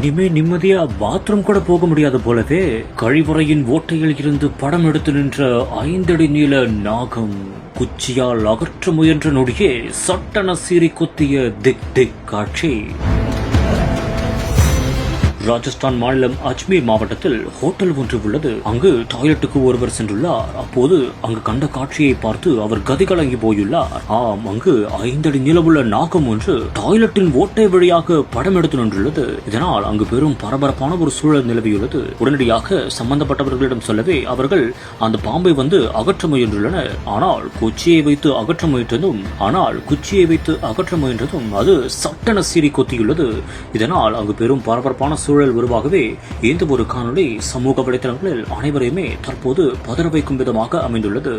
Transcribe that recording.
இனிமே நிம்மதியா பாத்ரூம் கூட போக முடியாது போலவே. கழிவறையின் ஓட்டையில் இருந்து படம் எடுத்து நின்ற 5 அடி நீள நாகம் குச்சியால் அகற்ற முயன்ற நொடியே சட்டென சீறி கொத்திய திக் திக் காட்சி. ராஜஸ்தான் மாநிலம் அஜ்மீர் மாவட்டத்தில் ஹோட்டல் ஒன்று உள்ளது. அங்கு டாய்லெட்டுக்கு ஒருவர் சென்றுள்ளார். அப்போது அங்கு கண்ட காட்சியை பார்த்து அவர் கதிகலங்கி போயுள்ளார். ஆம், அங்கு 5 அடி நீளமுள்ள நாகம் ஒன்று டாய்லெட்டின் ஓட்டை வழியாக படம் எடுத்து நின்றுள்ளது. இதனால் அங்கு பெரும் பரபரப்பான ஒரு சூழல் நிலவியுள்ளது. உடனடியாக சம்பந்தப்பட்டவர்களிடம் சொல்லவே அவர்கள் அந்த பாம்பை வந்து அகற்ற முயன்றுள்ளனர். ஆனால் குச்சியை வைத்து அகற்ற முயன்றதும் அது சட்டென சீறி கொத்தியுள்ளது. இதனால் அங்கு பெரும் பரபரப்பான சூழல் உருவாகவே இந்த ஒரு காணொளி சமூக வலைதளங்களில் அனைவரையுமே தற்போது பதற வைக்கும் விதமாக அமைந்துள்ளது.